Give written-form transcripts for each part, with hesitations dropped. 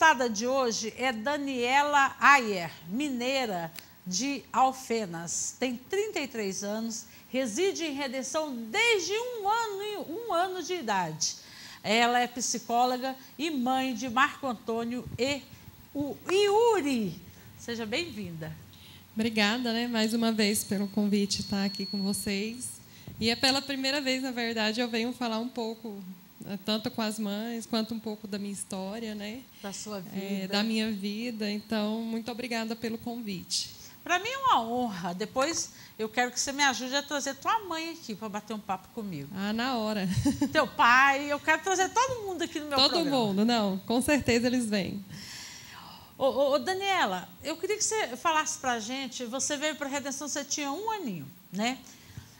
entrevistada de hoje é Daniela Ayer, mineira de Alfenas. Tem 33 anos, reside em Redenção desde um ano de idade. Ela é psicóloga e mãe de Marco Antônio e o Yuri. Seja bem-vinda. Obrigada, né, mais uma vez pelo convite estar aqui com vocês. E é pela primeira vez, na verdade, eu venho falar um pouco, tanto com as mães, quanto um pouco da minha história, né? Da sua vida. Da minha vida. Então, muito obrigada pelo convite. Para mim é uma honra. Depois eu quero que você me ajude a trazer tua mãe aqui para bater um papo comigo. Ah, na hora. Teu pai, eu quero trazer todo mundo aqui no meu programa. Todo mundo, não, com certeza eles vêm. Ô, Daniela, eu queria que você falasse para a gente, você veio para a Redenção, você tinha 1 aninho, né?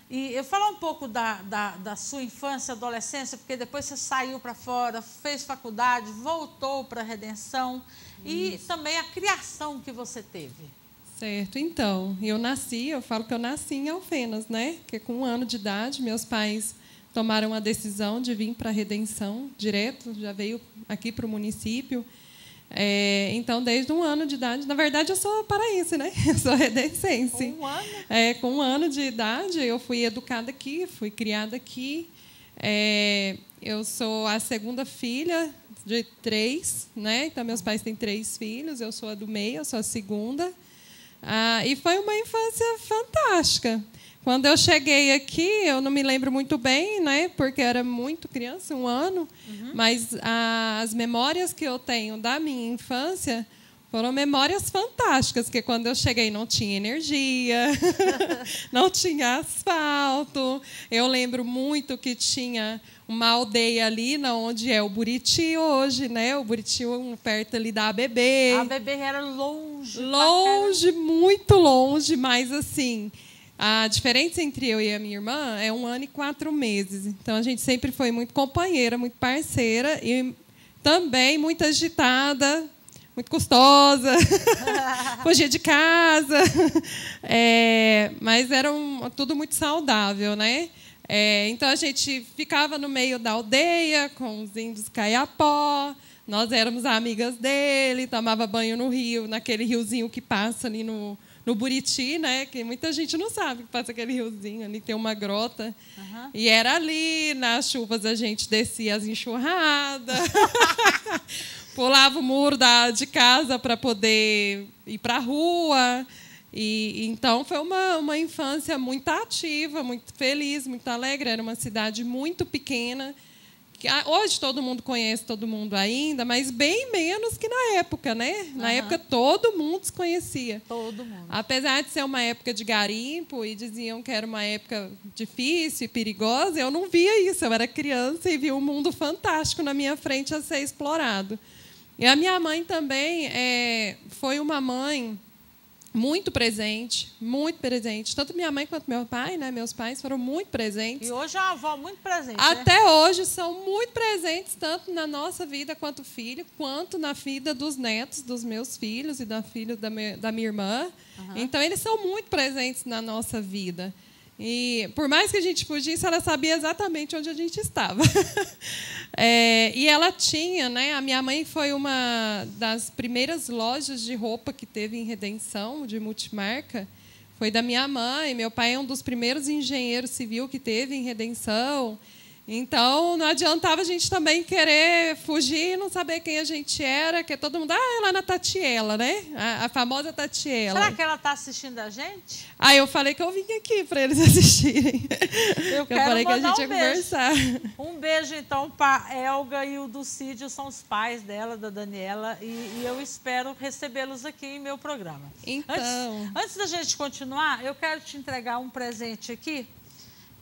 E eu falar um pouco da sua infância, adolescência, porque depois você saiu para fora, fez faculdade, voltou para a Redenção. Isso. E também a criação que você teve. Certo, então, eu falo que eu nasci em Alfenas, né? Porque com 1 ano de idade, meus pais tomaram a decisão de vir para a Redenção direto, já veio aqui para o município. Então, desde 1 ano de idade, na verdade, eu sou paraense, né? Eu sou redencense. Com 1 ano? Com 1 ano de idade, eu fui educada aqui, fui criada aqui. Eu sou a segunda filha de 3, né? Então, meus pais têm 3 filhos, eu sou a do meio, eu sou a segunda. E foi uma infância fantástica. Quando eu cheguei aqui, eu não me lembro muito bem, né, porque eu era muito criança, 1 ano, mas as memórias que eu tenho da minha infância foram memórias fantásticas, porque quando eu cheguei não tinha energia, não tinha asfalto. Eu lembro muito que tinha uma aldeia ali, onde é o Buriti hoje, né? O Buriti perto ali da ABB. A ABB era longe. Longe, muito longe, mas assim... A diferença entre eu e a minha irmã é 1 ano e 4 meses. Então, a gente sempre foi muito companheira, muito parceira e também muito agitada, muito custosa, fugia de casa. Mas era tudo muito saudável, né? Então, a gente ficava no meio da aldeia com os índios Caiapó. Nós éramos amigas dele, tomava banho no rio, naquele riozinho que passa ali no Buriti, né? Que muita gente não sabe que passa aquele riozinho ali, tem uma grota. E era ali, nas chuvas, a gente descia as enxurradas, pulava o muro de casa para poder ir para a rua. Então, foi uma infância muito ativa, muito feliz, muito alegre. Era uma cidade muito pequena. Hoje todo mundo conhece todo mundo ainda, mas bem menos que na época, né? Na época todo mundo se conhecia. Todo mundo. Apesar de ser uma época de garimpo e diziam que era uma época difícil e perigosa, eu não via isso. Eu era criança e via um mundo fantástico na minha frente a ser explorado. E a minha mãe também foi uma mãe muito presente, muito presente. Tanto minha mãe quanto meu pai, né? Meus pais foram muito presentes. E hoje é uma avó muito presente. Até hoje são muito presentes, tanto na nossa vida quanto filho, quanto na vida dos netos dos meus filhos e da filha da minha irmã. Então, eles são muito presentes na nossa vida. E, por mais que a gente fugisse, ela sabia exatamente onde a gente estava. E ela tinha, né? A minha mãe foi uma das primeiras lojas de roupa que teve em Redenção, de multimarca. Foi da minha mãe. Meu pai é um dos primeiros engenheiros civil que teve em Redenção. Então, não adiantava a gente também querer fugir e não saber quem a gente era, que todo mundo... é lá na Tatiela, né? A famosa Tatiela. Será que ela está assistindo a gente? Eu falei que eu vim aqui para eles assistirem. Eu falei que a gente ia conversar. Um beijo, então, para a Elga e o Dulcídio, são os pais dela, da Daniela, e eu espero recebê-los aqui em meu programa. Então... Antes da gente continuar, eu quero te entregar um presente aqui,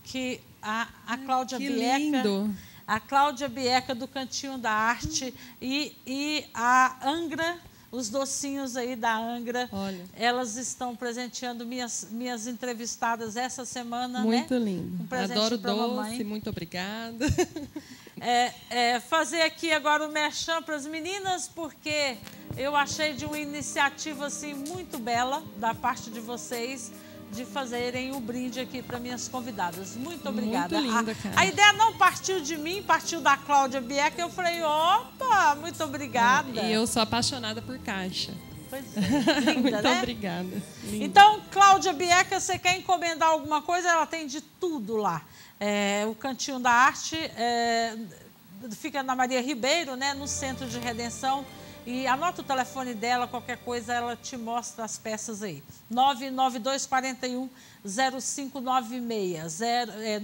que a Cláudia Bieca, lindo. A Cláudia Bieca do Cantinho da Arte e a Angra, os docinhos aí da Angra. Olha. Elas estão presenteando minhas entrevistadas essa semana, muito, né? lindo. Um presente Adoro pra doce, mamãe. muito obrigada. Fazer aqui agora o merchan para as meninas, porque eu achei de uma iniciativa assim muito bela da parte de vocês, de fazerem o brinde aqui para minhas convidadas. Muito obrigada. Muito linda, cara. A ideia não partiu de mim, partiu da Cláudia Bieca. Eu falei, opa, muito obrigada. E eu sou apaixonada por caixa. Pois é, linda, Muito né? obrigada. Linda. Então, Cláudia Bieca, você quer encomendar alguma coisa? Ela tem de tudo lá. O Cantinho da Arte fica na Maria Ribeiro, né, no Centro de Redenção. E anota o telefone dela, qualquer coisa, ela te mostra as peças aí. 99241-0596.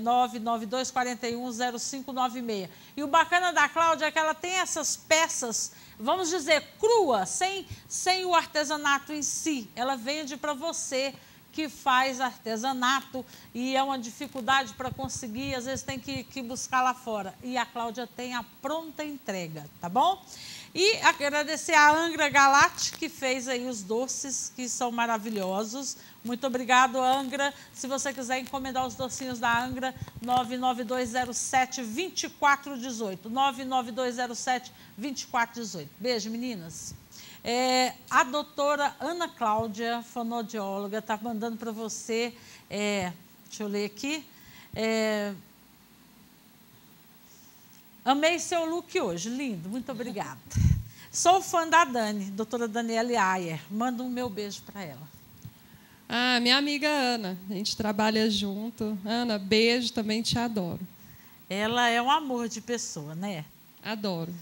99241-0596. E o bacana da Cláudia é que ela tem essas peças, vamos dizer, cruas, sem o artesanato em si. Ela vende para você que faz artesanato e é uma dificuldade para conseguir, às vezes tem que buscar lá fora. E a Cláudia tem a pronta entrega, tá bom? E agradecer a Angra Galati, que fez aí os doces, que são maravilhosos. Muito obrigado, Angra. Se você quiser encomendar os docinhos da Angra, 99207-2418. 99207-2418. Beijo, meninas. A doutora Ana Cláudia, fonoaudióloga, está mandando para você, deixa eu ler aqui, amei seu look hoje, lindo, muito obrigada. Sou fã da Dani, doutora Daniele Ayer, manda um meu beijo para ela. Minha amiga Ana, a gente trabalha junto. Ana, beijo, também te adoro. Ela é um amor de pessoa, né? Adoro.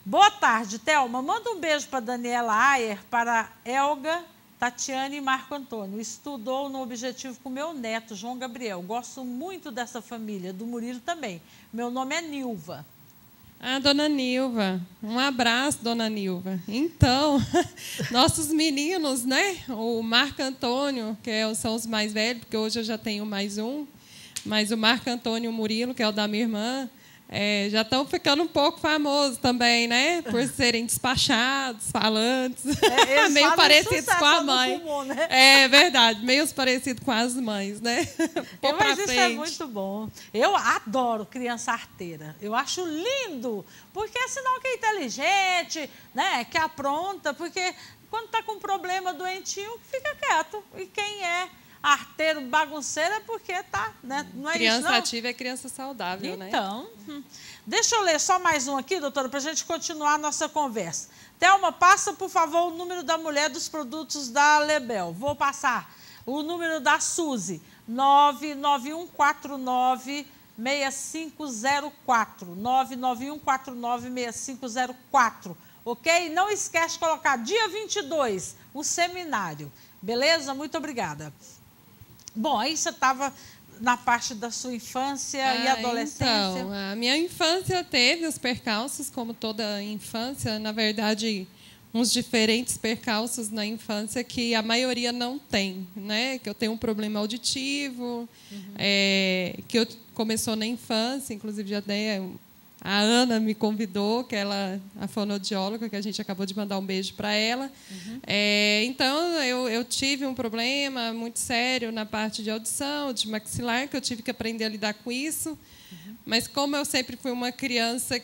Boa tarde, Thelma. Manda um beijo para Daniela Ayer, para Elga, Tatiane e Marco Antônio. Estudou no Objetivo com meu neto, João Gabriel. Gosto muito dessa família, do Murilo também. Meu nome é Nilva. Dona Nilva. Um abraço, dona Nilva. Então, nossos meninos, né? O Marco Antônio, que são os mais velhos, porque hoje eu já tenho mais um, mas o Marco Antônio e o Murilo, que é o da minha irmã, já estão ficando um pouco famosos também, né? Por serem despachados, falantes, meio parecidos com a mãe. Comum, né? É verdade, meio parecidos com as mães, né? Mas isso é muito bom. Eu adoro criança arteira. Eu acho lindo, porque é sinal que é inteligente, né? Que apronta, porque quando está com um problema doentinho, fica quieto. E quem é arteiro, bagunceiro, é porque tá, né? Não é criança isso, não? ativa é criança saudável, né? Então, deixa eu ler só mais um aqui, doutora, para a gente continuar a nossa conversa. Thelma, passa, por favor, o número da mulher dos produtos da Lebel. Vou passar o número da Suzy, 99149-6504. 99149-6504. Ok? Não esquece de colocar dia 22, o seminário. Beleza? Muito obrigada. Bom, aí você estava na parte da sua infância e adolescência. Então, a minha infância teve os percalços, como toda infância. Na verdade, uns diferentes percalços na infância que a maioria não tem, né? Que eu tenho um problema auditivo, que começou na infância, inclusive já dei... A Ana me convidou, que ela a fonoaudióloga, que a gente acabou de mandar um beijo para ela. Então, eu tive um problema muito sério na parte de audição, de maxilar, que eu tive que aprender a lidar com isso. Mas como eu sempre fui uma criança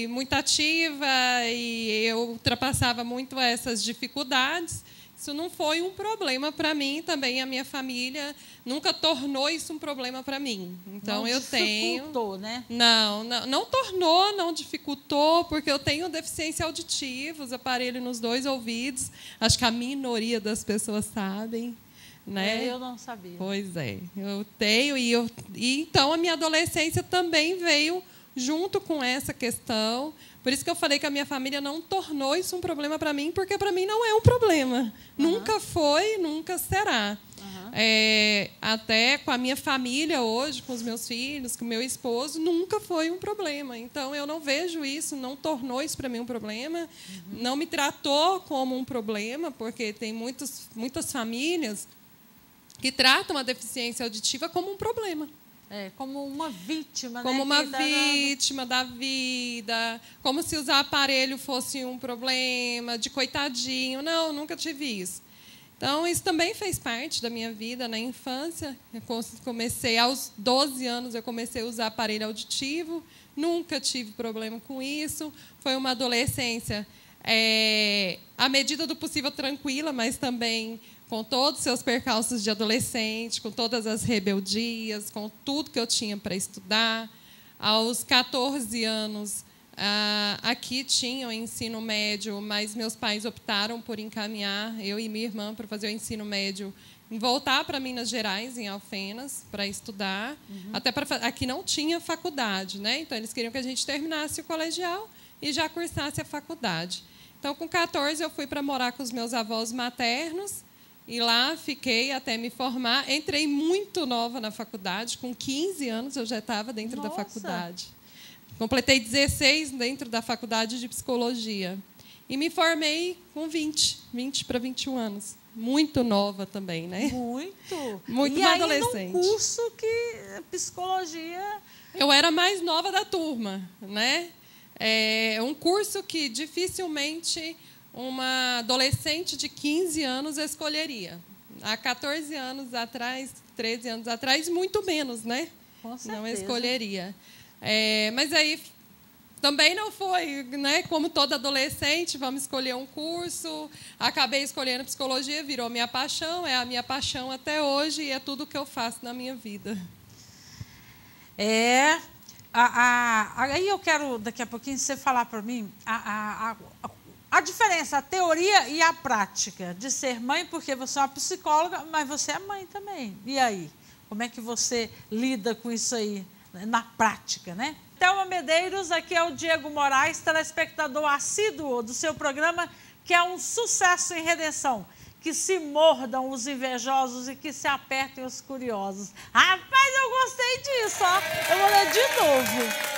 muito ativa e eu ultrapassava muito essas dificuldades, isso não foi um problema para mim, também a minha família nunca tornou isso um problema para mim. Então não dificultou, né? Não tornou, não dificultou, porque eu tenho deficiência auditiva, os aparelhos nos 2 ouvidos. Acho que a minoria das pessoas sabem, né? Eu não sabia. Pois é, eu tenho e então a minha adolescência também veio junto com essa questão. Por isso que eu falei que a minha família não tornou isso um problema para mim, porque para mim não é um problema. Nunca foi, nunca será. Até com a minha família hoje, com os meus filhos, com o meu esposo, nunca foi um problema. Então, eu não vejo isso, não tornou isso para mim um problema, não me tratou como um problema, porque tem muitas famílias que tratam a deficiência auditiva como um problema. Como uma vítima, como né? uma vítima da vida, como se usar aparelho fosse um problema, de coitadinho. Não, nunca tive isso. Então, isso também fez parte da minha vida na infância. Eu comecei, aos 12 anos, eu comecei a usar aparelho auditivo, nunca tive problema com isso. Foi uma adolescência, à medida do possível, tranquila, mas também com todos os seus percalços de adolescente, com todas as rebeldias, com tudo que eu tinha para estudar. Aos 14 anos, aqui tinha o ensino médio, mas meus pais optaram por encaminhar eu e minha irmã para fazer o ensino médio, voltar para Minas Gerais, em Alfenas, para estudar. Até aqui não tinha faculdade, né? Então, eles queriam que a gente terminasse o colegial e já cursasse a faculdade. Então, com 14, eu fui para morar com os meus avós maternos, e lá fiquei até me formar. Entrei muito nova na faculdade, com 15 anos eu já estava dentro da faculdade. Completei 16 dentro da faculdade de psicologia. E me formei com 20 para 21 anos. Muito nova também, né? Muito adolescente. E aí, num curso que psicologia... Eu era a mais nova da turma, né? É um curso que dificilmente uma adolescente de 15 anos escolheria. Há 14 anos atrás, 13 anos atrás, muito menos, né? Com certeza. Não escolheria. Mas aí também não foi, né? Como toda adolescente, vamos escolher um curso. Acabei escolhendo psicologia, virou minha paixão, é a minha paixão até hoje e é tudo que eu faço na minha vida. Aí eu quero, daqui a pouquinho, você falar para mim a diferença, a teoria e a prática de ser mãe, porque você é uma psicóloga, mas você é mãe também. E aí? Como é que você lida com isso aí, na prática, né? Thelma Medeiros, aqui é o Diego Moraes, telespectador assíduo do seu programa, que é um sucesso em redenção. Que se mordam os invejosos e que se apertem os curiosos. Rapaz, eu gostei disso, ó. Eu vou ler de novo.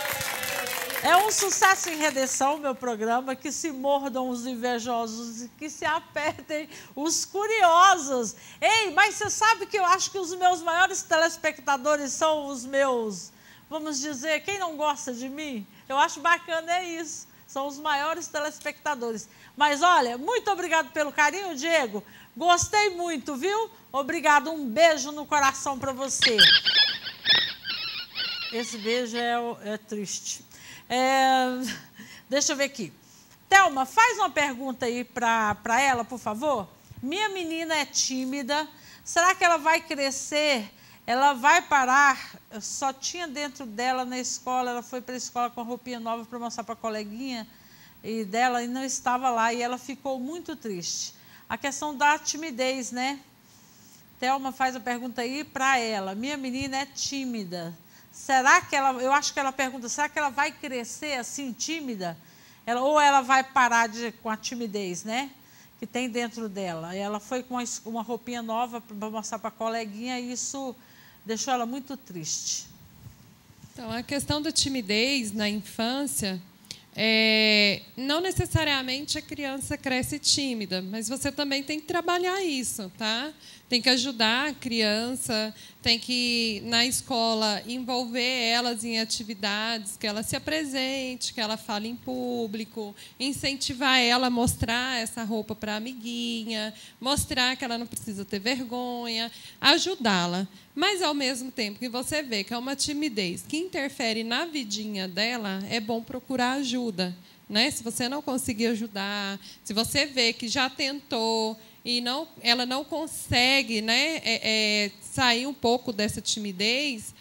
É um sucesso em redenção, meu programa, que se mordam os invejosos e que se apertem os curiosos. Ei, mas você sabe que eu acho que os meus maiores telespectadores são os meus, vamos dizer, quem não gosta de mim? Eu acho bacana, é isso. São os maiores telespectadores. Mas, olha, muito obrigado pelo carinho, Diego. Gostei muito, viu? Obrigado, um beijo no coração para você. Esse beijo é triste. Deixa eu ver aqui. Thelma, faz uma pergunta aí para ela, por favor. Minha menina é tímida. Será que ela vai crescer? Ela vai parar? Eu só tinha dentro dela na escola. Ela foi para a escola com a roupinha nova para mostrar para a coleguinha dela e não estava lá. E ela ficou muito triste. A questão da timidez, né? Thelma faz a pergunta aí para ela. Minha menina é tímida. Será que ela... Eu acho que ela pergunta, será que ela vai crescer assim, tímida? Ou ela vai parar com a timidez, né? Que tem dentro dela. E ela foi com uma roupinha nova para mostrar para a coleguinha e isso deixou ela muito triste. Então, a questão da timidez na infância... não necessariamente a criança cresce tímida, mas você também tem que trabalhar isso, tá? Tem que ajudar a criança, tem que, na escola, envolver elas em atividades, que ela se apresente, que ela fale em público, incentivar ela a mostrar essa roupa para a amiguinha, mostrar que ela não precisa ter vergonha, ajudá-la. Mas, ao mesmo tempo que você vê que é uma timidez que interfere na vidinha dela, é bom procurar ajuda, né? Se você não conseguir ajudar, se você vê que já tentou e ela não consegue, né, sair um pouco dessa timidez,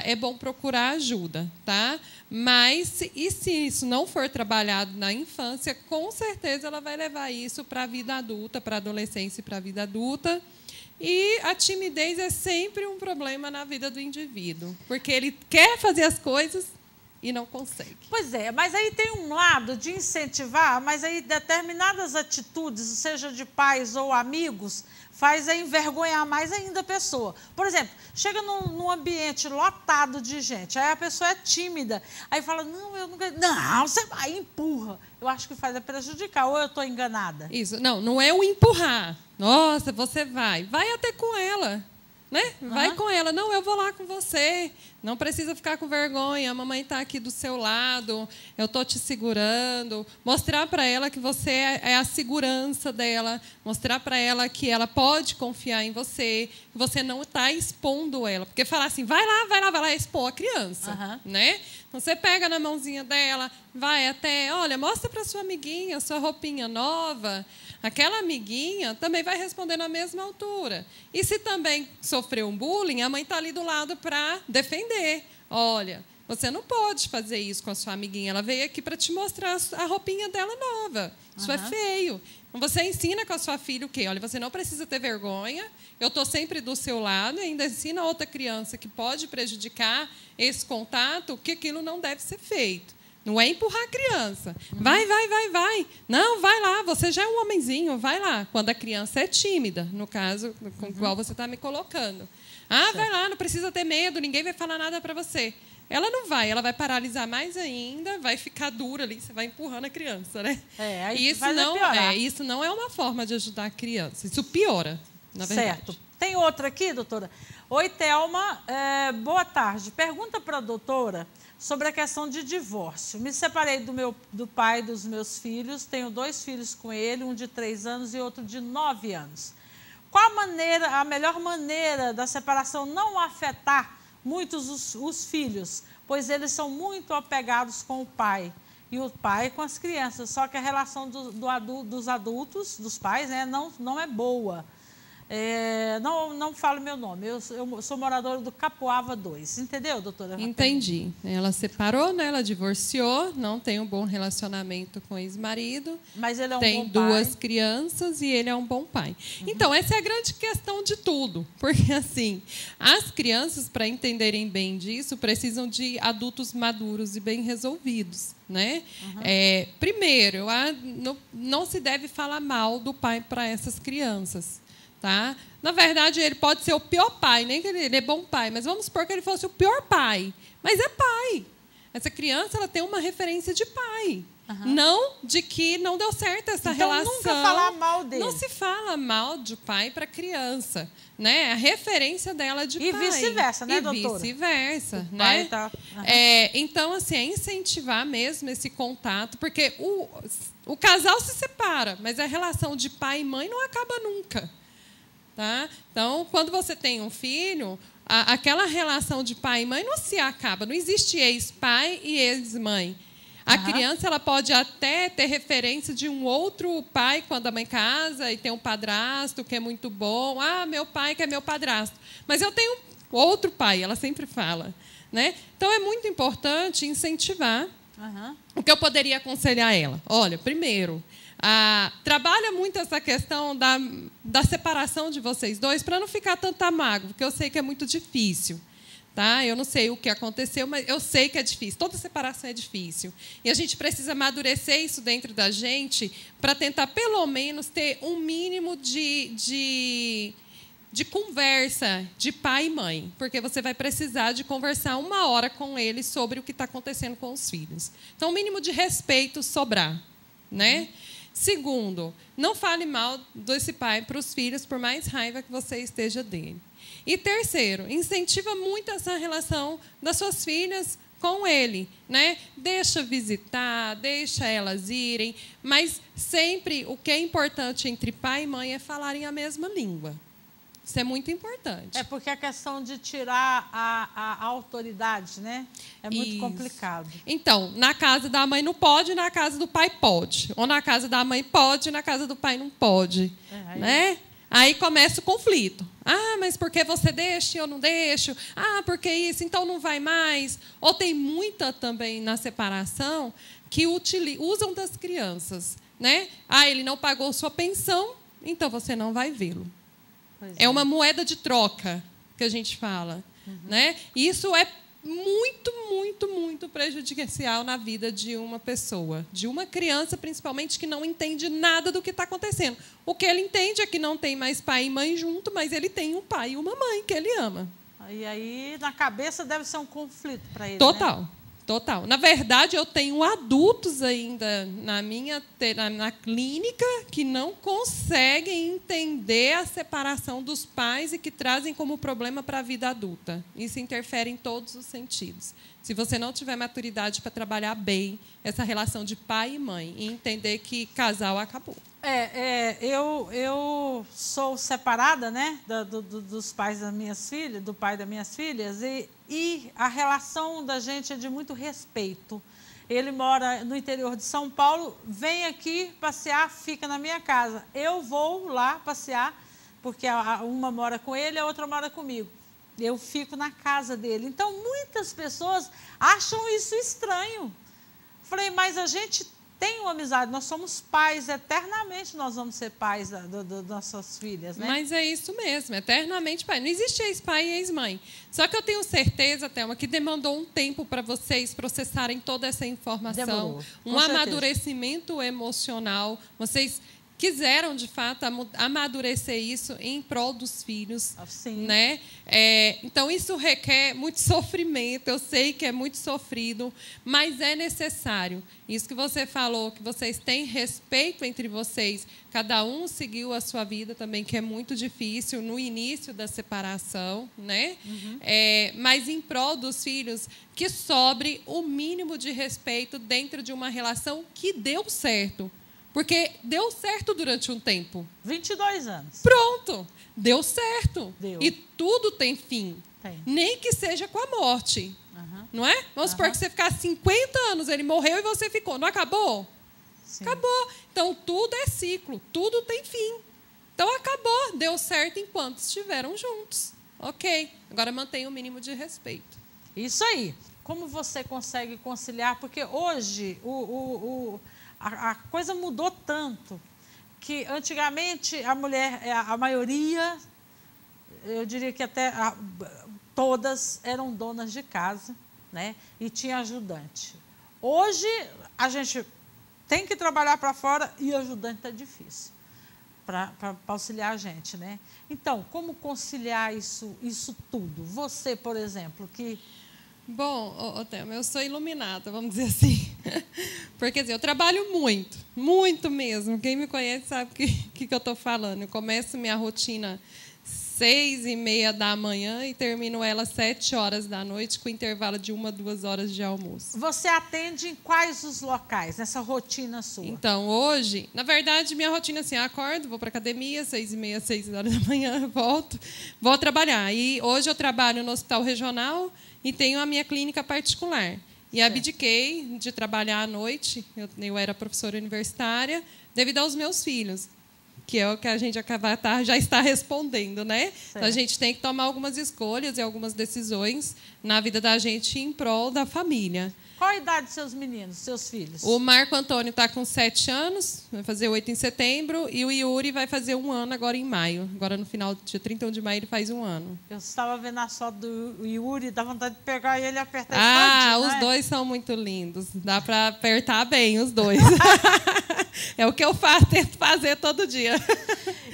é bom procurar ajuda, tá? Mas, se isso não for trabalhado na infância, com certeza ela vai levar isso para a vida adulta, para a adolescência e para a vida adulta. E a timidez é sempre um problema na vida do indivíduo, porque ele quer fazer as coisas e não consegue. Pois é, mas aí tem um lado de incentivar, mas aí determinadas atitudes, seja de pais ou amigos, faz envergonhar mais ainda a pessoa. Por exemplo, chega num ambiente lotado de gente, aí a pessoa é tímida, aí fala, não, eu nunca... Não, você vai, empurra. Eu acho que faz prejudicar, ou eu estou enganada? Isso, não é o empurrar. Nossa, você vai até com ela. Né? Vai com ela. Não, eu vou lá com você. Não precisa ficar com vergonha. A mamãe está aqui do seu lado. Eu estou te segurando. Mostrar para ela que você é a segurança dela. Mostrar para ela que ela pode confiar em você. Que você não está expondo ela. Porque falar assim, vai lá expor a criança. Né? Então, você pega na mãozinha dela, vai até... Olha, mostra para sua amiguinha a sua roupinha nova. aquela amiguinha também vai responder na mesma altura. E se também sofreu um bullying, a mãe está ali do lado para defender. Olha, você não pode fazer isso com a sua amiguinha. Ela veio aqui para te mostrar a roupinha dela nova. Isso é feio. Então, você ensina com a sua filha o quê? Olha, você não precisa ter vergonha. Eu estou sempre do seu lado. E ainda ensina a outra criança que pode prejudicar esse contato, que aquilo não deve ser feito. Não é empurrar a criança. Vai. Não, vai lá. Você já é um homenzinho. Vai lá. Quando a criança é tímida, no caso, com o qual você está me colocando. Ah, vai lá. Não precisa ter medo. Ninguém vai falar nada para você. Ela não vai, ela vai paralisar mais ainda, vai ficar dura ali, você vai empurrando a criança, né? Aí isso não é uma forma de ajudar a criança, isso piora, na verdade. Certo. Tem outra aqui, doutora? Oi, Thelma, boa tarde. Pergunta para a doutora sobre a questão de divórcio. Me separei do pai dos meus filhos, tenho 2 filhos com ele, um de 3 anos e outro de 9 anos. Qual a melhor maneira da separação não afetar muitos os filhos, pois eles são muito apegados com o pai e o pai com as crianças, só que a relação dos adultos, dos pais, né, não é boa. Não falo meu nome, eu sou moradora do Capoava 2, entendeu, doutora? Entendi. Ela separou, né? Ela divorciou, não tem um bom relacionamento com o ex-marido. Mas ele é um tem bom pai. 2 crianças e ele é um bom pai. Então, essa é a grande questão de tudo. Porque, assim, as crianças, para entenderem bem disso, precisam de adultos maduros e bem resolvidos, né? Primeiro, não se deve falar mal do pai para essas crianças. Tá? Na verdade, ele pode ser o pior pai, nem que ele é bom pai, mas vamos supor que ele fosse o pior pai. Mas é pai. Essa criança ela tem uma referência de pai. Não de que não deu certo essa relação. Nunca falar mal dele. Não se fala mal de pai para criança. Né? A referência dela é de pai. E vice-versa, né, doutora? E vice-versa. O né? pai tá... Então, assim, é incentivar mesmo esse contato, porque o casal se separa, mas a relação de pai e mãe não acaba nunca. Tá? Então, quando você tem um filho, aquela relação de pai e mãe não se acaba. Não existe ex-pai e ex-mãe. A criança ela pode até ter referência de um outro pai quando a mãe casa e tem um padrasto que é muito bom. Ah, meu pai que é meu padrasto. Mas eu tenho outro pai, ela sempre fala. Né? Então, é muito importante incentivar. O que eu poderia aconselhar ela? Olha, primeiro... trabalha muito essa questão da separação de vocês dois para não ficar tanta mágoa, porque eu sei que é muito difícil. Tá? Eu não sei o que aconteceu, mas eu sei que é difícil. Toda separação é difícil. E a gente precisa amadurecer isso dentro da gente para tentar, pelo menos, ter um mínimo de conversa de pai e mãe, porque você vai precisar de conversar 1 hora com eles sobre o que está acontecendo com os filhos. Então, o mínimo de respeito sobrar. Né? Segundo, não fale mal desse pai para os filhos, por mais raiva que você esteja dele. E terceiro, incentiva muito essa relação das suas filhas com ele. Né? Deixa visitar, deixa elas irem, mas sempre o que é importante entre pai e mãe é falarem a mesma língua. Isso é muito importante. É porque a questão de tirar a autoridade, né? É muito complicado. Então, na casa da mãe não pode, na casa do pai pode. Ou na casa da mãe pode, na casa do pai não pode. Né? Aí começa o conflito. Ah, mas por que você deixa e eu não deixo? Ah, por que isso? Então não vai mais. Ou tem muita também na separação que usam das crianças. Né? Ah, ele não pagou sua pensão, então você não vai vê-lo. É uma moeda de troca que a gente fala. Né? Isso é muito, muito, muito prejudicial na vida de uma pessoa, de uma criança, principalmente, que não entende nada do que está acontecendo. O que ele entende é que não tem mais pai e mãe junto, mas ele tem um pai e uma mãe que ele ama. E aí, na cabeça, deve ser um conflito para ele. Total. Né? Total. Na verdade, eu tenho adultos ainda na clínica que não conseguem entender a separação dos pais e que trazem como problema para a vida adulta. Isso interfere em todos os sentidos. Se você não tiver maturidade para trabalhar bem essa relação de pai e mãe e entender que casal acabou. Eu sou separada, né, dos pais das minhas filhas, do pai das minhas filhas, e a relação da gente é de muito respeito. Ele mora no interior de São Paulo, vem aqui passear, fica na minha casa. Eu vou lá passear, porque uma mora com ele, a outra mora comigo. Eu fico na casa dele. Então, muitas pessoas acham isso estranho. Falei, mas a gente tem uma amizade, nós somos pais, eternamente nós vamos ser pais das nossas filhas, né? Mas é isso mesmo, eternamente pai. Não existe ex-pai e ex-mãe. Só que eu tenho certeza, Thelma, que demandou um tempo para vocês processarem toda essa informação. Demorou, um amadurecimento emocional. Vocês quiseram, de fato, amadurecer isso em prol dos filhos. Sim. Né? Então, isso requer muito sofrimento. Eu sei que é muito sofrido, mas é necessário. Isso que você falou, que vocês têm respeito entre vocês. Cada um seguiu a sua vida também, que é muito difícil no início da separação. Né? Uhum. Mas em prol dos filhos, que sobre o mínimo de respeito dentro de uma relação que deu certo. Porque deu certo durante um tempo. 22 anos. Pronto, deu certo. Deu. E tudo tem fim. Tem. Nem que seja com a morte. Uhum. Não é? Vamos supor que você ficar 50 anos, ele morreu e você ficou. Não acabou? Sim. Acabou. Então, tudo é ciclo, tudo tem fim. Então, acabou. Deu certo enquanto estiveram juntos. Ok. Agora, mantenha o mínimo de respeito. Isso aí. Como você consegue conciliar? Porque hoje a coisa mudou tanto que antigamente a mulher, a maioria, eu diria que até todas eram donas de casa, né? E tinha ajudante. Hoje a gente tem que trabalhar para fora e ajudante está difícil para auxiliar a gente, né? Então, como conciliar isso tudo? Você, por exemplo, que... Bom, Thelma, eu sou iluminada, vamos dizer assim. Porque assim, eu trabalho muito, muito mesmo. Quem me conhece sabe o que eu estou falando. Eu começo minha rotina 6h30 da manhã e termino ela 7 horas da noite, com intervalo de 1 a 2 horas de almoço. Você atende em quais os locais, nessa rotina sua? Então, hoje, na verdade, minha rotina é assim, eu acordo, vou para a academia, 6h30, 6 horas da manhã, volto, vou trabalhar. E hoje eu trabalho no Hospital Regional e tenho a minha clínica particular. E abdiquei de trabalhar à noite, eu era professora universitária, devido aos meus filhos, que é o que a gente já está respondendo, né? Então, a gente tem que tomar algumas escolhas e algumas decisões na vida da gente em prol da família. Qual a idade dos seus meninos, seus filhos? O Marco Antônio está com 7 anos, vai fazer 8 em setembro, e o Yuri vai fazer 1 ano agora em maio. Agora, no final, dia 31 de maio, ele faz 1 ano. Eu estava vendo a foto do Yuri, dá vontade de pegar ele e apertar ele todinho, os dois são muito lindos. Dá para apertar bem os dois. É o que eu tento fazer todo dia.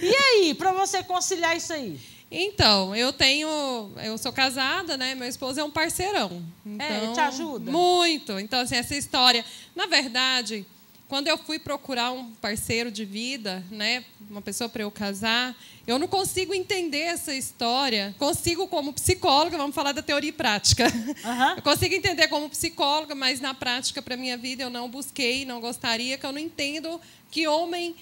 E aí, para você conciliar isso aí? Então, eu sou casada, né? Meu esposo é um parceirão. Então, ele te ajuda? Muito. Então, assim, essa história... Na verdade, quando eu fui procurar um parceiro de vida, né, uma pessoa para eu casar, eu não consigo entender essa história. Consigo como psicóloga, vamos falar da teoria e prática. Eu consigo entender como psicóloga, mas na prática, para a minha vida, eu não busquei, não gostaria, que eu não entendo que homem...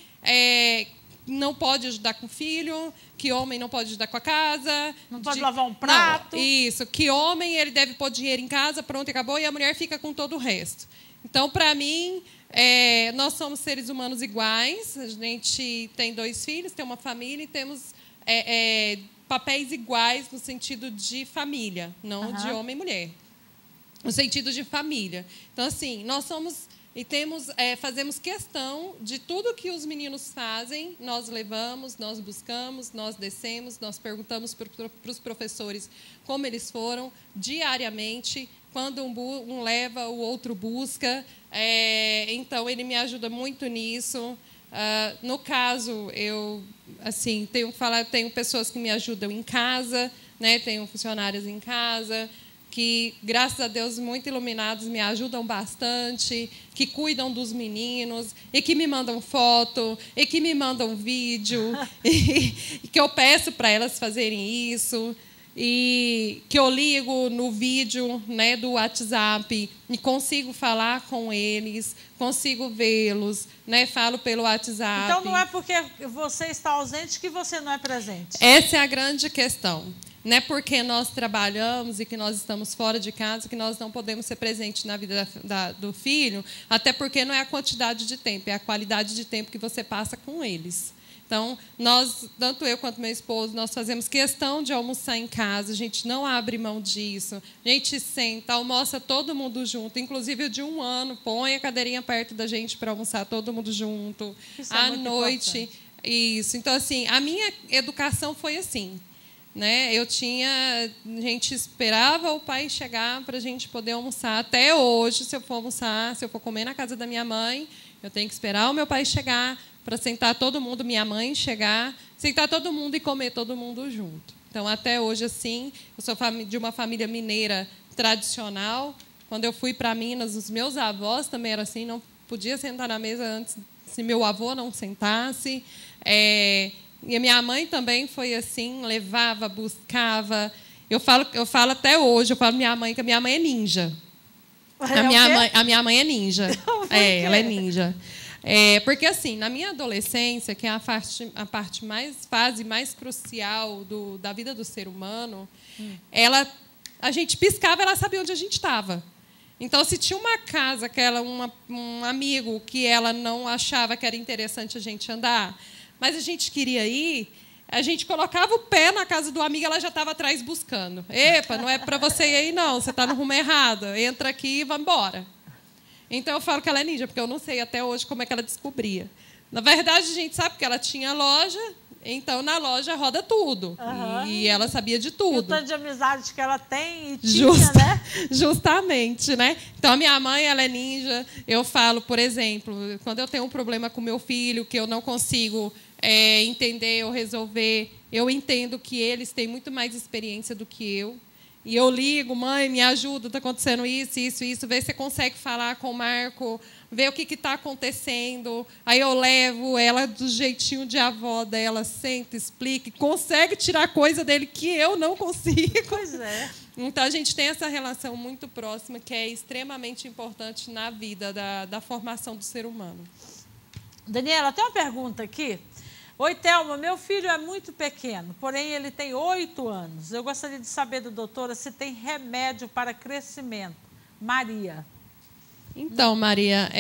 não pode ajudar com o filho, que homem não pode ajudar com a casa. Não pode lavar um prato. Não, isso, que homem ele deve pôr dinheiro em casa, pronto, acabou, e a mulher fica com todo o resto. Então, para mim, nós somos seres humanos iguais, a gente tem 2 filhos, tem uma família e temos papéis iguais no sentido de família, não de homem e mulher. No sentido de família. Então, assim, nós somos... E fazemos questão de tudo que os meninos fazem, nós levamos, nós buscamos, nós descemos, nós perguntamos para os professores como eles foram diariamente. Quando um leva, o outro busca. Então, ele me ajuda muito nisso. No caso, eu assim, tenho pessoas que me ajudam em casa, né? Tenho funcionários em casa, que, graças a Deus, muito iluminados, me ajudam bastante, que cuidam dos meninos, e que me mandam foto, e que me mandam vídeo, e que eu peço para elas fazerem isso, e que eu ligo no vídeo, né, do WhatsApp e consigo falar com eles, consigo vê-los, né, falo pelo WhatsApp. Então, não é porque você está ausente que você não é presente. Essa é a grande questão. Não é porque nós trabalhamos e que nós estamos fora de casa que nós não podemos ser presentes na vida do filho, até porque não é a quantidade de tempo, é a qualidade de tempo que você passa com eles. Então, tanto eu quanto meu esposo, nós fazemos questão de almoçar em casa, a gente não abre mão disso, a gente senta, almoça todo mundo junto, inclusive o de 1 ano, põe a cadeirinha perto da gente para almoçar todo mundo junto, à noite. Importante. Isso. Então, assim, a minha educação foi assim. Né? A gente esperava o pai chegar para a gente poder almoçar. Até hoje, se eu for almoçar, se eu for comer na casa da minha mãe, eu tenho que esperar o meu pai chegar para sentar todo mundo, minha mãe chegar, sentar todo mundo e comer todo mundo junto. Então, até hoje, assim, eu sou de uma família mineira tradicional. Quando eu fui para Minas, os meus avós também eram assim, não podia sentar na mesa antes se meu avô não sentasse. E a minha mãe também foi assim, levava, buscava. Eu falo até hoje, eu falo minha mãe, que a minha mãe é ninja. A minha mãe é ninja. Ela é ninja. Porque, assim, na minha adolescência, que é a fase mais crucial da vida do ser humano, a gente piscava, ela sabia onde a gente estava. Então, se tinha uma casa, um amigo que ela não achava que era interessante a gente andar, mas a gente queria ir, a gente colocava o pé na casa do amigo, ela já estava atrás buscando. Epa, não é para você ir aí, não, você está no rumo errado. Entra aqui e vai embora. Então, eu falo que ela é ninja, porque eu não sei até hoje como é que ela descobria. Na verdade, a gente sabe que ela tinha loja, então, na loja roda tudo. Uhum. E ela sabia de tudo. E o tanto de amizade que ela tem e tinha, né? Justamente, né? Então, a minha mãe, ela é ninja. Eu falo, por exemplo, quando eu tenho um problema com meu filho, que eu não consigo entender ou resolver, eu entendo que eles têm muito mais experiência do que eu. E eu ligo, mãe, me ajuda, está acontecendo isso, vê se você consegue falar com o Marco, vê o que está acontecendo. Aí eu levo ela do jeitinho de avó dela, senta, explica, consegue tirar coisa dele que eu não consigo. Pois é. Então, a gente tem essa relação muito próxima, que é extremamente importante na vida da formação do ser humano. Daniela, tem uma pergunta aqui. Oi, Thelma, meu filho é muito pequeno, porém ele tem 8 anos. Eu gostaria de saber da doutora se tem remédio para crescimento. Maria. Então, Maria,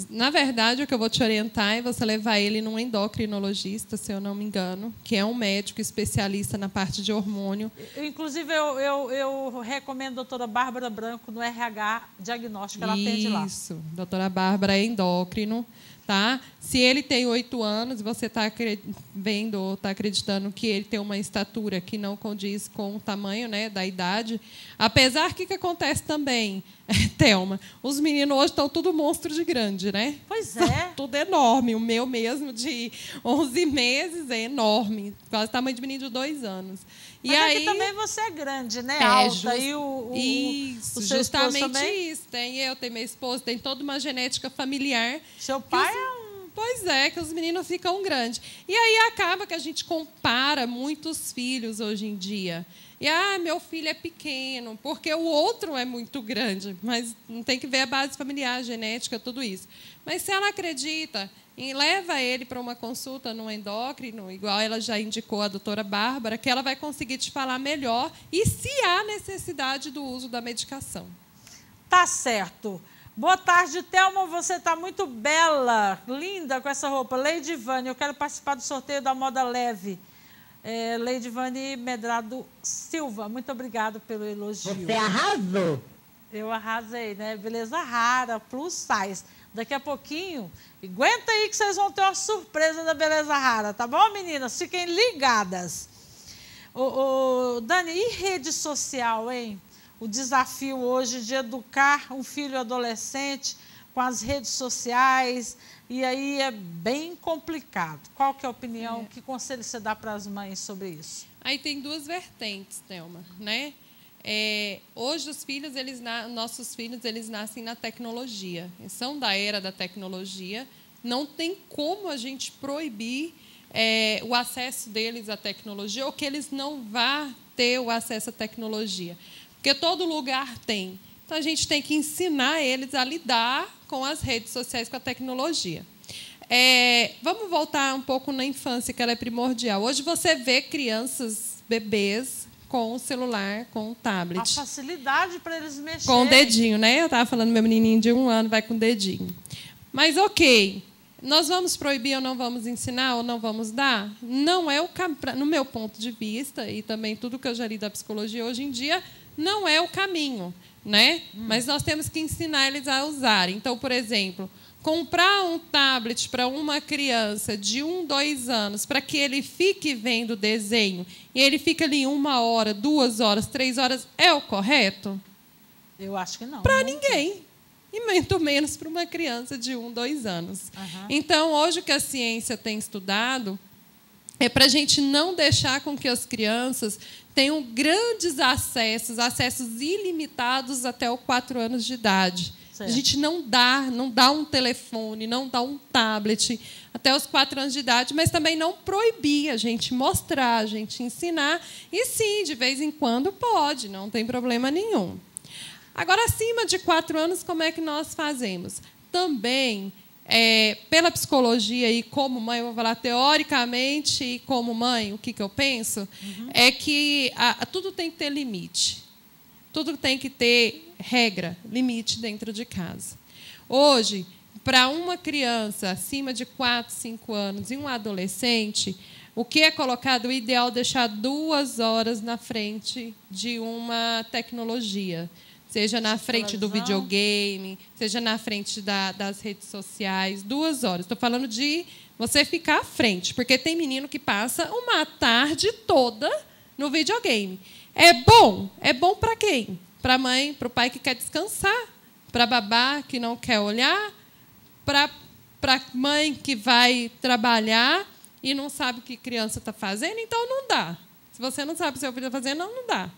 na verdade, o que eu vou te orientar é você levar ele num endocrinologista, se eu não me engano, que é um médico especialista na parte de hormônio. Inclusive, eu recomendo a doutora Bárbara Branco no RH Diagnóstico, ela atende lá. Isso, doutora Bárbara é endócrino. Tá? Se ele tem 8 anos, você está vendo ou está acreditando que ele tem uma estatura que não condiz com o tamanho, né, da idade, apesar que acontece também, Thelma, os meninos hoje estão tudo monstro de grande, né? Pois é. Tudo enorme. O meu mesmo, de 11 meses, é enorme, quase o tamanho de menino de 2 anos. Mas aí também você é grande, né? Alta. E isso, o seu justamente também? Isso. Tem eu, tem meu esposo, tem toda uma genética familiar. Seu pai Pois é, que os meninos ficam grandes. E aí acaba que a gente compara muitos filhos hoje em dia. E, meu filho é pequeno, porque o outro é muito grande. Mas não tem que ver a base familiar, a genética, tudo isso. Mas se ela acredita e leva ele para uma consulta no endócrino, igual ela já indicou a doutora Bárbara, que ela vai conseguir te falar melhor e se há necessidade do uso da medicação. Tá certo. Boa tarde, Thelma. Você está muito bela, linda com essa roupa. Leidivane, eu quero participar do sorteio da moda leve. Leidivane Medrado Silva, muito obrigado pelo elogio. Você arrasou. Eu arrasei, né? Beleza rara, plus size. Daqui a pouquinho, aguenta aí que vocês vão ter uma surpresa da beleza rara, tá bom, meninas? Fiquem ligadas. Dani, e rede social, hein? O desafio hoje de educar um filho adolescente com as redes sociais, e aí é bem complicado. Qual que é a opinião, que conselho você dá para as mães sobre isso? Aí tem 2 vertentes, Thelma, né? Hoje nossos filhos, eles nascem na tecnologia, eles são da era da tecnologia, não tem como a gente proibir o acesso deles à tecnologia ou que eles não vão ter o acesso à tecnologia, porque todo lugar tem. Então, a gente tem que ensinar eles a lidar com as redes sociais, com a tecnologia. Vamos voltar um pouco na infância, que ela é primordial. Hoje você vê crianças, bebês, com o celular, com o tablet. A facilidade para eles mexerem. Com o dedinho, né? Eu estava falando, meu menininho de 1 ano vai com o dedinho. Mas, ok, nós vamos proibir ou não vamos ensinar ou não vamos dar? Não é o no meu ponto de vista, e também tudo que eu já li da psicologia hoje em dia, não é o caminho, né? Mas nós temos que ensinar eles a usar. Então, por exemplo, comprar um tablet para uma criança de 1, 2 anos, para que ele fique vendo desenho, e ele fica ali 1 hora, 2 horas, 3 horas, é o correto? Eu acho que não. Para ninguém. E muito menos para uma criança de 1, 2 anos. Então, hoje, o que a ciência tem estudado é para a gente não deixar com que as crianças tenham grandes acessos ilimitados até os 4 anos de idade. Certo. A gente não dá um telefone, não dá um tablet até os 4 anos de idade, mas também não proibir, a gente mostrar, a gente ensinar. E, sim, de vez em quando pode, não tem problema nenhum. Agora, acima de 4 anos, como é que nós fazemos? Também, pela psicologia e como mãe, eu vou falar teoricamente e como mãe, o que eu penso, é que tudo tem que ter limite. Tudo tem que ter regra, limite dentro de casa. Hoje, para uma criança acima de 4, 5 anos e um adolescente, o que é colocado, o ideal é deixar 2 horas na frente de uma tecnologia. Seja na frente do videogame, seja na frente das redes sociais, 2 horas. Estou falando de você ficar à frente, porque tem menino que passa uma tarde toda no videogame. É bom? É bom para quem? Para a mãe, para o pai que quer descansar, para a babá que não quer olhar, para a mãe que vai trabalhar e não sabe o que a criança está fazendo, então não dá. Se você não sabe o que seu filho está fazendo, não dá.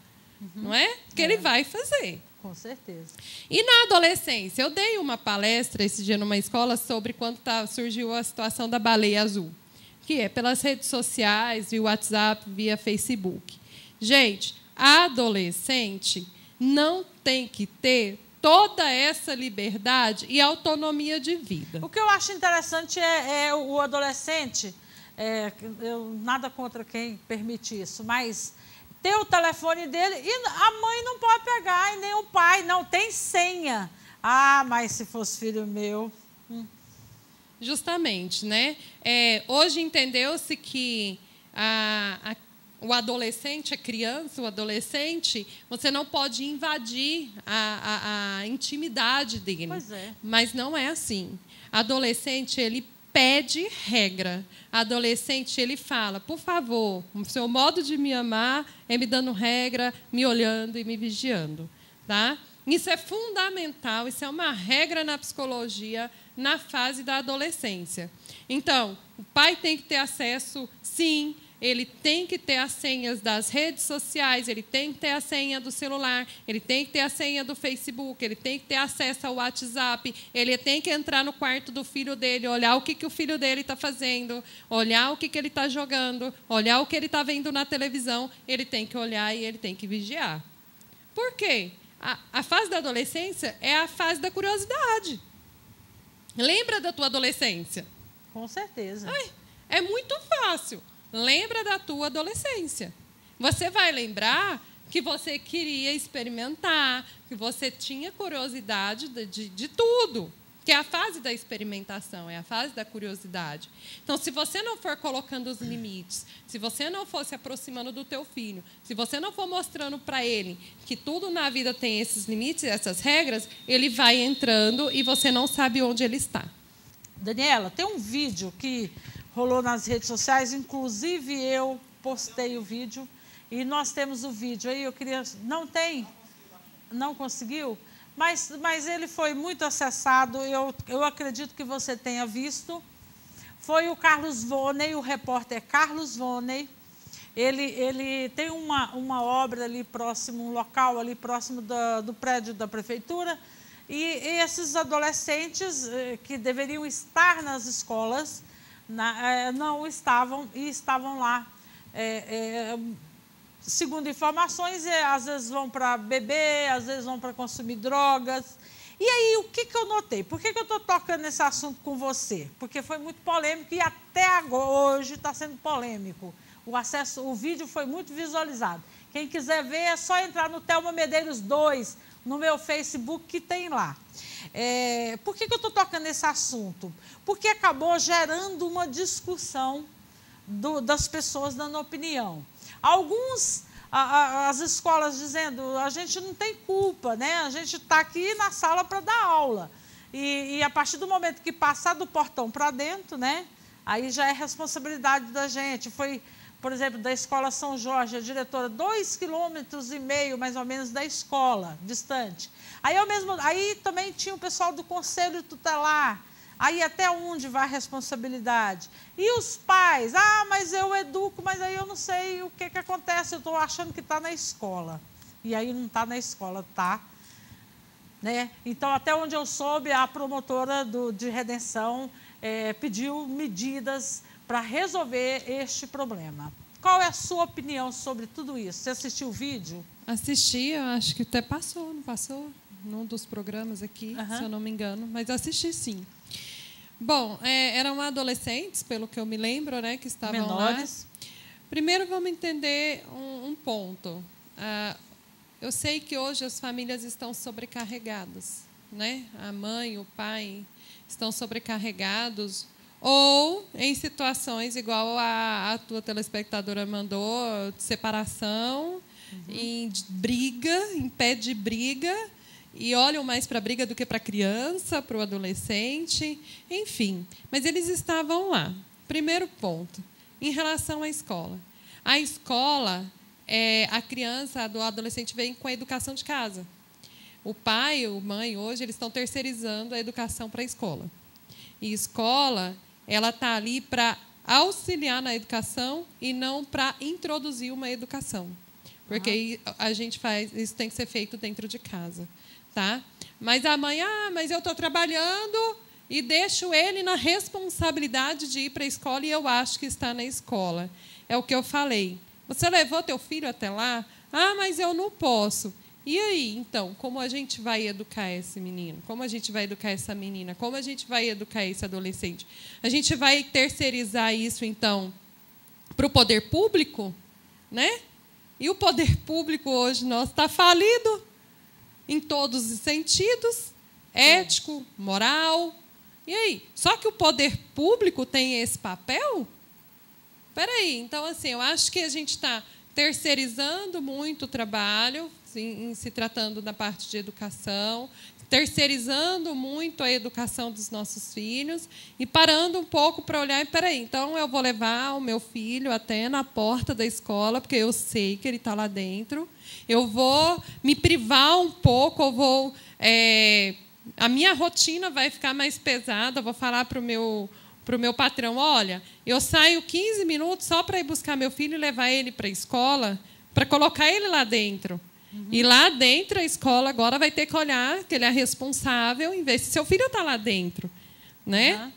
Não é? Porque ele vai fazer. Com certeza. E na adolescência? Eu dei uma palestra esse dia numa escola sobre quando surgiu a situação da baleia azul, que é pelas redes sociais, via WhatsApp, via Facebook. Gente, a adolescente não tem que ter toda essa liberdade e autonomia de vida. O que eu acho interessante é o adolescente, eu nada contra quem permite isso, mas ter o telefone dele e a mãe não pode pegar, e nem o pai, não tem senha. Ah, mas se fosse filho meu... Justamente, né? Hoje entendeu-se que o adolescente, a criança, o adolescente, você não pode invadir a intimidade dele. Pois é. Mas não é assim. Adolescente, ele pede regra. Adolescente, ele fala, por favor, o seu modo de me amar é me dando regra, me olhando e me vigiando. Tá? Isso é fundamental, isso é uma regra na psicologia na fase da adolescência. Então, o pai tem que ter acesso, sim, ele tem que ter as senhas das redes sociais, ele tem que ter a senha do celular, ele tem que ter a senha do Facebook, ele tem que ter acesso ao WhatsApp, ele tem que entrar no quarto do filho dele, olhar o que o filho dele está fazendo, olhar o que ele está jogando, olhar o que ele está vendo na televisão, ele tem que olhar e ele tem que vigiar. Por quê? A fase da adolescência é a fase da curiosidade. Lembra da tua adolescência? Com certeza. É muito fácil. Lembra da tua adolescência. Você vai lembrar que você queria experimentar, que você tinha curiosidade de tudo, que é a fase da experimentação, é a fase da curiosidade. Então, se você não for colocando os limites, se você não for se aproximando do teu filho, se você não for mostrando para ele que tudo na vida tem esses limites, essas regras, ele vai entrando e você não sabe onde ele está. Daniela, tem um vídeo que rolou nas redes sociais, inclusive eu postei o vídeo, e nós temos o vídeo aí, eu queria... Não tem? Não conseguiu? Mas ele foi muito acessado, eu acredito que você tenha visto. Foi o Carlos Voney, o repórter Carlos Voney. Ele tem uma obra ali próximo, um local ali próximo do prédio da prefeitura, e esses adolescentes que deveriam estar nas escolas, não estavam, e estavam lá. Segundo informações, às vezes vão para beber, às vezes vão para consumir drogas. E aí, o que eu notei? Por que eu estou tocando nesse assunto com você? Porque foi muito polêmico e até hoje está sendo polêmico. O vídeo foi muito visualizado. Quem quiser ver, é só entrar no Thelma Medeiros 2, no meu Facebook, que tem lá. Por que eu estou tocando nesse assunto? Porque acabou gerando uma discussão das pessoas dando opinião. As escolas dizendo, a gente não tem culpa, né? A gente está aqui na sala para dar aula. E a partir do momento que passar do portão para dentro, né? Aí já é responsabilidade da gente. Foi, por exemplo, da Escola São Jorge, a diretora, 2,5 km, mais ou menos, da escola, distante. Aí também tinha o pessoal do Conselho Tutelar. Aí até onde vai a responsabilidade? E os pais? Mas eu educo, mas aí eu não sei o que acontece, eu estou achando que está na escola. E aí não está na escola, está. Né? Então, até onde eu soube, a promotora de redenção pediu medidas para resolver este problema. Qual é a sua opinião sobre tudo isso? Você assistiu o vídeo? Assisti, eu acho que até passou, não passou? Num dos programas aqui, se eu não me engano, mas assisti sim. Bom, eram adolescentes, pelo que eu me lembro, né, que estavam menores. Lá. Primeiro, vamos entender um ponto. Eu sei que hoje as famílias estão sobrecarregadas, né? A mãe, o pai estão sobrecarregados, ou em situações igual a tua telespectadora mandou, de separação, em briga, em pé de briga, e olham mais para a briga do que para a criança, para o adolescente, enfim. Mas eles estavam lá. Primeiro ponto, em relação à escola. A escola, a criança, o adolescente vem com a educação de casa. O pai, a mãe, hoje, eles estão terceirizando a educação para a escola. E escola, ela está ali para auxiliar na educação e não para introduzir uma educação. Porque a gente faz, isso tem que ser feito dentro de casa. Tá? Mas a mãe, mas eu estou trabalhando e deixo ele na responsabilidade de ir para a escola e eu acho que está na escola. É o que eu falei. Você levou teu filho até lá? Mas eu não posso. E aí, então, como a gente vai educar esse menino? Como a gente vai educar essa menina? Como a gente vai educar esse adolescente? A gente vai terceirizar isso, então, para o poder público? Né? E o poder público hoje nosso está falido. Em todos os sentidos, ético, moral. E aí? Só que o poder público tem esse papel? Espera aí, então, assim, eu acho que a gente está terceirizando muito o trabalho, em se tratando da parte de educação, terceirizando muito a educação dos nossos filhos e parando um pouco para olhar, espera aí, então eu vou levar o meu filho até na porta da escola, porque eu sei que ele está lá dentro. Eu vou me privar um pouco, a minha rotina vai ficar mais pesada, eu vou falar para o meu patrão, olha, eu saio 15 minutos só para ir buscar meu filho e levar ele para a escola, para colocar ele lá dentro. E lá dentro, a escola agora vai ter que olhar que ele é responsável em ver se seu filho está lá dentro. Né?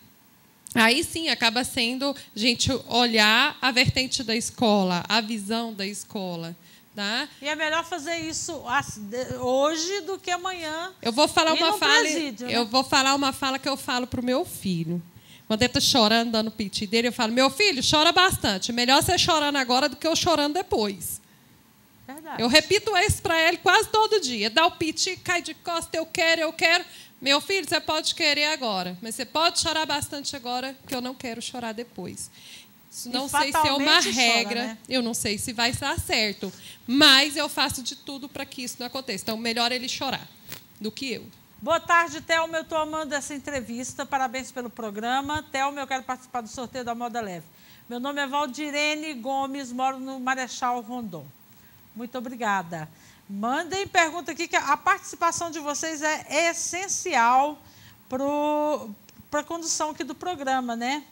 Aí, sim, acaba sendo a gente olhar a vertente da escola, a visão da escola. Tá? E é melhor fazer isso hoje do que amanhã. Eu vou falar presídio, eu vou falar uma fala que eu falo para o meu filho. Quando ele está chorando, dando piti dele, eu falo, meu filho, chora bastante. Melhor você chorando agora do que eu chorando depois. Verdade. Eu repito isso para ele quase todo dia. Dá o piti, cai de costa, eu quero. Meu filho, você pode querer agora, mas você pode chorar bastante agora, que eu não quero chorar depois. Isso não sei se é uma regra, chora, né? Eu não sei se vai estar certo, mas eu faço de tudo para que isso não aconteça. Então, melhor ele chorar do que eu. Boa tarde, Thelma. Eu estou amando essa entrevista. Parabéns pelo programa. Thelma, eu quero participar do sorteio da Moda Leve. Meu nome é Valdirene Gomes, moro no Marechal Rondon. Muito obrigada. Mandem pergunta aqui, que a participação de vocês é essencial para a condução aqui do programa, né?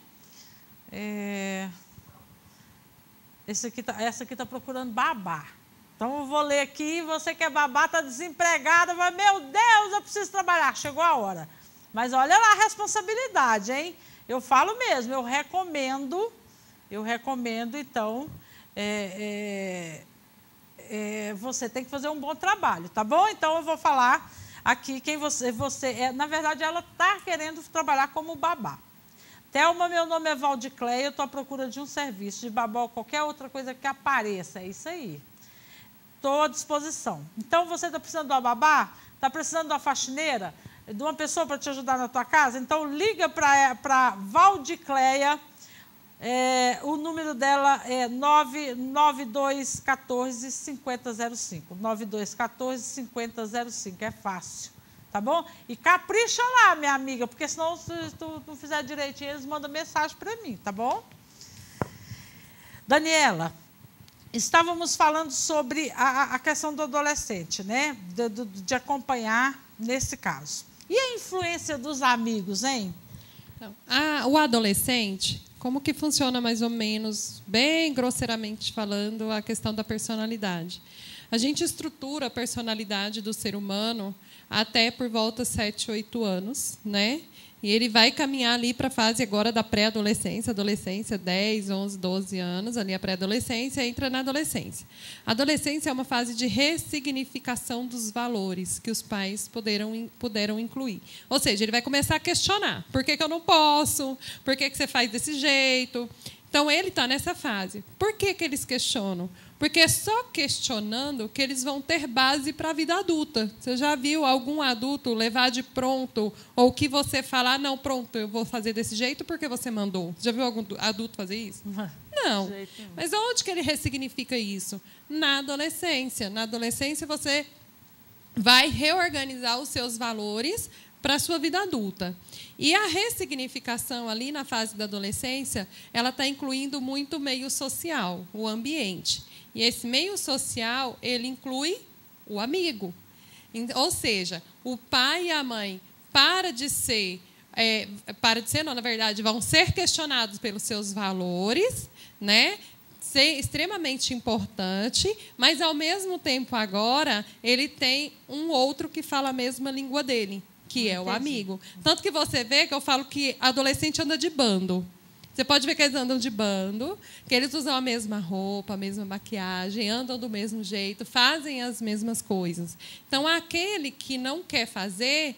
Essa aqui está procurando babá. Então, eu vou ler aqui. Você que é babá, está desempregada, vai, meu Deus, eu preciso trabalhar. Chegou a hora. Mas olha lá a responsabilidade, hein? Eu falo mesmo, eu recomendo, então, você tem que fazer um bom trabalho, tá bom? Então, eu vou falar aqui quem você é. Na verdade, ela está querendo trabalhar como babá. Thelma, meu nome é Valdicleia, eu estou à procura de um serviço de babá ou qualquer outra coisa que apareça. É isso aí. estou à disposição. Então, você está precisando de uma babá? Está precisando de uma faxineira? De uma pessoa para te ajudar na tua casa? Então, liga para Valdicleia. O número dela é 99214-5005. 9214-5005. É fácil, tá bom? E capricha lá, minha amiga, porque senão, se tu não fizer direitinho, eles mandam mensagem para mim, tá bom? Daniela, estávamos falando sobre a questão do adolescente, né? De acompanhar nesse caso. E a influência dos amigos, hein? Então, o adolescente, como que funciona mais ou menos, bem grosseiramente falando, a questão da personalidade? A gente estrutura a personalidade do ser humano até por volta de 7, 8 anos, né? E ele vai caminhar ali para a fase agora da pré-adolescência, adolescência, 10, 11, 12 anos, ali a pré-adolescência, entra na adolescência. A adolescência é uma fase de ressignificação dos valores que os pais puderam incluir. Ou seja, ele vai começar a questionar. Por que eu não posso? Por que você faz desse jeito? Então, ele está nessa fase. Por que eles questionam? Porque é só questionando que eles vão ter base para a vida adulta. Você já viu algum adulto levar de pronto, ou que você falar, não, pronto, eu vou fazer desse jeito porque você mandou? Já viu algum adulto fazer isso? Não. Mas onde que ele ressignifica isso? Na adolescência. Na adolescência, você vai reorganizar os seus valores para a sua vida adulta. E a ressignificação ali na fase da adolescência, ela está incluindo muito o meio social, o ambiente. E esse meio social, ele inclui o amigo. Ou seja, o pai e a mãe não, na verdade, vão ser questionados pelos seus valores, né? Ser extremamente importante, mas, ao mesmo tempo, agora, ele tem um outro que fala a mesma língua dele, que é o amigo. Tanto que você vê que eu falo que adolescente anda de bando. Você pode ver que eles andam de bando, que eles usam a mesma roupa, a mesma maquiagem, andam do mesmo jeito, fazem as mesmas coisas. Então, aquele que não quer fazer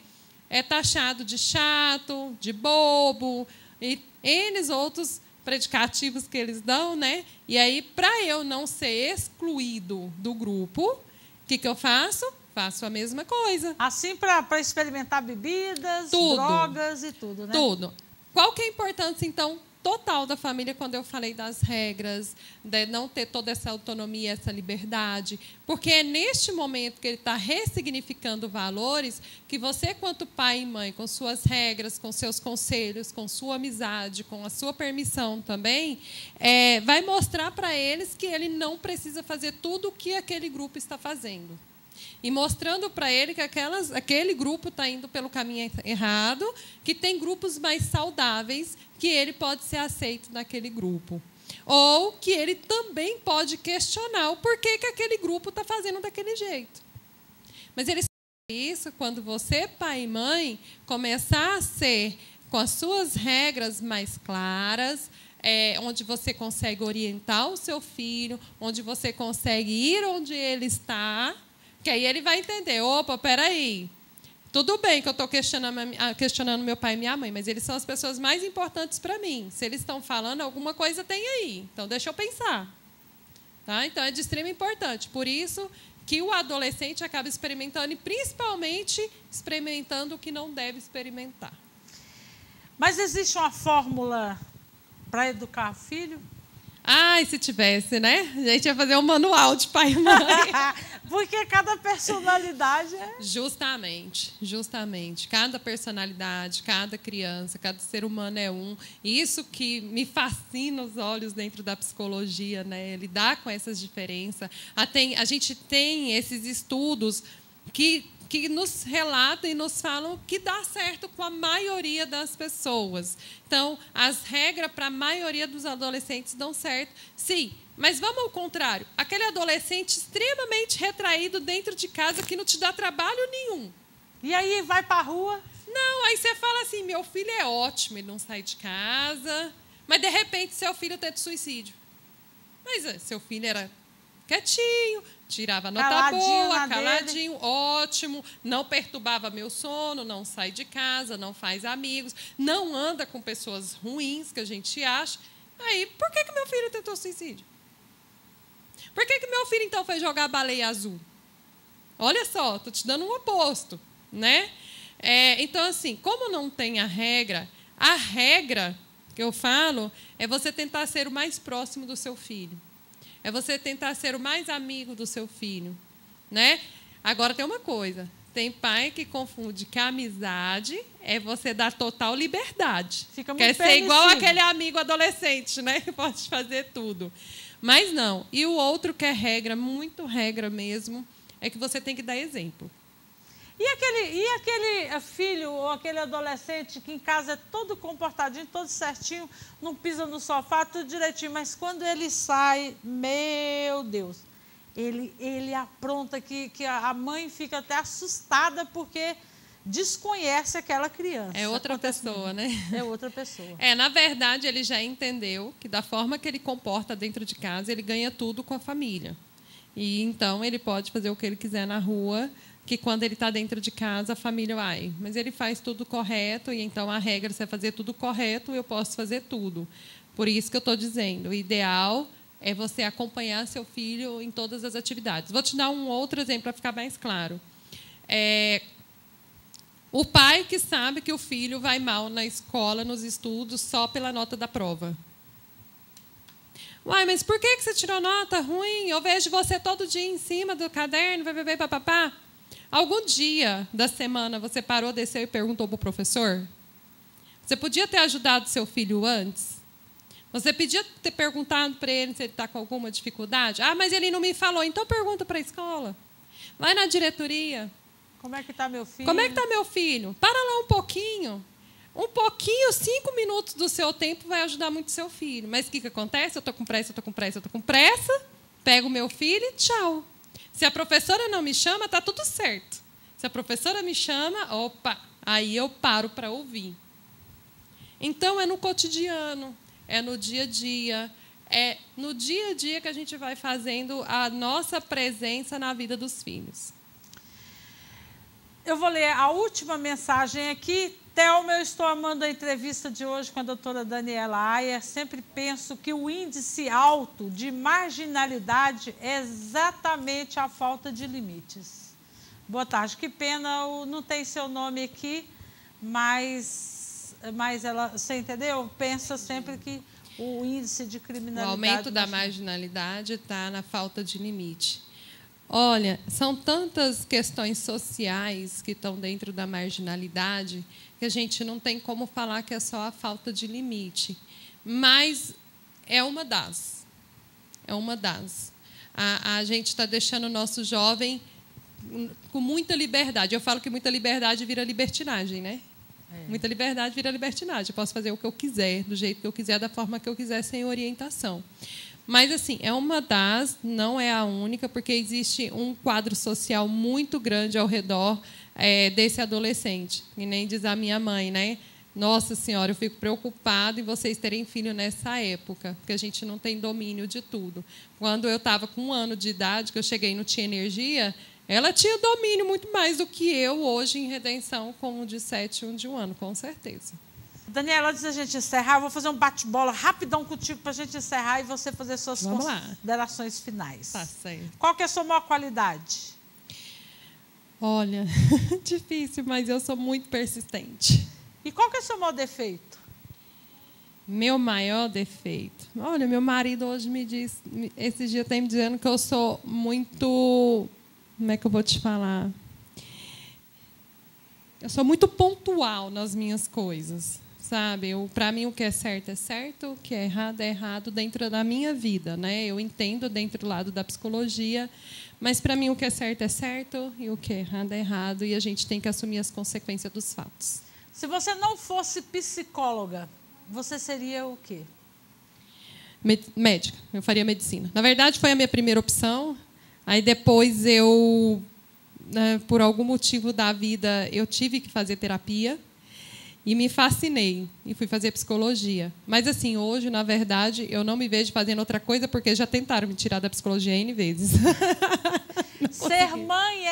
é taxado de chato, de bobo, e N outros predicativos que eles dão, né? E aí, para eu não ser excluído do grupo, o que eu faço? Faço a mesma coisa. Assim, para experimentar bebidas, drogas e tudo, né? Tudo. Qual que é a importância, então, total da família quando eu falei das regras, de não ter toda essa autonomia, essa liberdade? Porque é neste momento que ele está ressignificando valores que você, quanto pai e mãe, com suas regras, com seus conselhos, com sua amizade, com a sua permissão também, vai mostrar para eles que ele não precisa fazer tudo o que aquele grupo está fazendo. E mostrando para ele que aquele grupo está indo pelo caminho errado, que tem grupos mais saudáveis, que ele pode ser aceito naquele grupo. Ou que ele também pode questionar o porquê que aquele grupo está fazendo daquele jeito. Mas ele sabe isso quando você, pai e mãe, começar a ser com as suas regras mais claras, onde você consegue orientar o seu filho, onde você consegue ir onde ele está, que aí ele vai entender, opa, peraí, tudo bem que eu estou questionando meu pai e minha mãe, mas eles são as pessoas mais importantes para mim. Se eles estão falando, alguma coisa tem aí. Então, deixa eu pensar. Tá? Então, é de extrema importância. Por isso que o adolescente acaba experimentando, e principalmente experimentando o que não deve experimentar. Mas existe uma fórmula para educar filho? Ai, se tivesse, né? A gente ia fazer um manual de pai e mãe. Porque cada personalidade é... Justamente. Cada personalidade, cada criança, cada ser humano é um. Isso que me fascina os olhos dentro da psicologia, né? Lidar com essas diferenças. A gente tem esses estudos que nos relatam e nos falam que dá certo com a maioria das pessoas. Então, as regras para a maioria dos adolescentes dão certo, sim. Mas vamos ao contrário. Aquele adolescente extremamente retraído dentro de casa que não te dá trabalho nenhum. E aí vai para a rua? Não, aí você fala assim, meu filho é ótimo, ele não sai de casa. Mas, de repente, seu filho tenta suicídio. Mas seu filho era quietinho, tirava nota boa, caladinho, ótimo, não perturbava meu sono, não sai de casa, não faz amigos, não anda com pessoas ruins, que a gente acha. Aí, por que meu filho tentou suicídio? Por que meu filho, então, foi jogar a baleia azul? Olha só, estou te dando um oposto, né? Então, assim, como não tem a regra que eu falo é você tentar ser o mais próximo do seu filho. É você tentar ser o mais amigo do seu filho, né? Agora, tem uma coisa. Tem pai que confunde que a amizade é você dar total liberdade. Fica muito Quer ser igual aquele amigo adolescente, né? Que pode fazer tudo. Mas não. E o outro que é regra, muito regra mesmo, é que você tem que dar exemplo. E aquele filho ou aquele adolescente que em casa é todo comportadinho, todo certinho, não pisa no sofá, tudo direitinho, mas quando ele sai, meu Deus, ele apronta que a mãe fica até assustada porque desconhece aquela criança. É outra pessoa, né? É outra pessoa. Na verdade, ele já entendeu que da forma que ele comporta dentro de casa, ele ganha tudo com a família. E então ele pode fazer o que ele quiser na rua, que quando ele está dentro de casa, a família vai. Mas ele faz tudo correto, e então a regra é fazer tudo correto, eu posso fazer tudo. Por isso que eu estou dizendo, o ideal é você acompanhar seu filho em todas as atividades. Vou te dar um outro exemplo para ficar mais claro. O pai que sabe que o filho vai mal na escola, nos estudos, só pela nota da prova. Uai, mas por que você tirou nota ruim? Eu vejo você todo dia em cima do caderno, papapá. Algum dia da semana você parou, desceu e perguntou para o professor? Você podia ter ajudado seu filho antes? Você podia ter perguntado para ele se ele está com alguma dificuldade? Ah, mas ele não me falou. Então pergunta para a escola. Vai na diretoria. Como é que está meu filho? Como é que está meu filho? Para lá um pouquinho. 5 minutos do seu tempo vai ajudar muito seu filho. Mas o que acontece? Eu estou com pressa. Pego o meu filho e tchau. Se a professora não me chama, está tudo certo. Se a professora me chama, opa, aí eu paro para ouvir. Então, é no cotidiano, é no dia a dia. É no dia a dia que a gente vai fazendo a nossa presença na vida dos filhos. Eu vou ler a última mensagem aqui. Thelma, eu estou amando a entrevista de hoje com a doutora Daniela Ayer. Sempre penso que o índice alto de marginalidade é exatamente a falta de limites. Boa tarde. Que pena, não tem seu nome aqui, mas ela, você entendeu? Pensa sempre que o índice de criminalidade... O aumento da marginalidade está na falta de limite. Olha, são tantas questões sociais que estão dentro da marginalidade que a gente não tem como falar que é só a falta de limite. Mas é uma das. É uma das. A gente está deixando o nosso jovem com muita liberdade. Eu falo que muita liberdade vira libertinagem, né? Muita liberdade vira libertinagem. Eu posso fazer o que eu quiser, do jeito que eu quiser, da forma que eu quiser, sem orientação. Mas, assim, é uma das, não é a única, porque existe um quadro social muito grande ao redor desse adolescente. E nem diz a minha mãe, né? Nossa Senhora, eu fico preocupada em vocês terem filho nessa época, porque a gente não tem domínio de tudo. Quando eu estava com 1 ano de idade, que eu cheguei e não tinha energia, ela tinha domínio muito mais do que eu hoje em Redenção, com um de 7 e um de 1 ano, com certeza. Daniela, antes da gente encerrar, eu vou fazer um bate-bola rapidão contigo para a gente encerrar e você fazer suas considerações finais. Tá certo. Qual que é a sua maior qualidade? Olha, difícil, mas eu sou muito persistente. E qual que é o seu maior defeito? Meu maior defeito? Olha, meu marido hoje me diz, esses dias tem me dizendo que eu sou muito... Como é que eu vou te falar? Eu sou muito pontual nas minhas coisas. Sabe, para mim o que é certo, o que é errado dentro da minha vida, né? Eu entendo dentro do lado da psicologia, mas para mim o que é certo e o que é errado, e a gente tem que assumir as consequências dos fatos. Se você não fosse psicóloga, você seria o quê? Médica, eu faria medicina. Na verdade, foi a minha primeira opção, aí depois eu, por algum motivo da vida, eu tive que fazer terapia, e me fascinei e fui fazer psicologia. Mas, assim, hoje, na verdade, eu não me vejo fazendo outra coisa porque já tentaram me tirar da psicologia N vezes. Ser mãe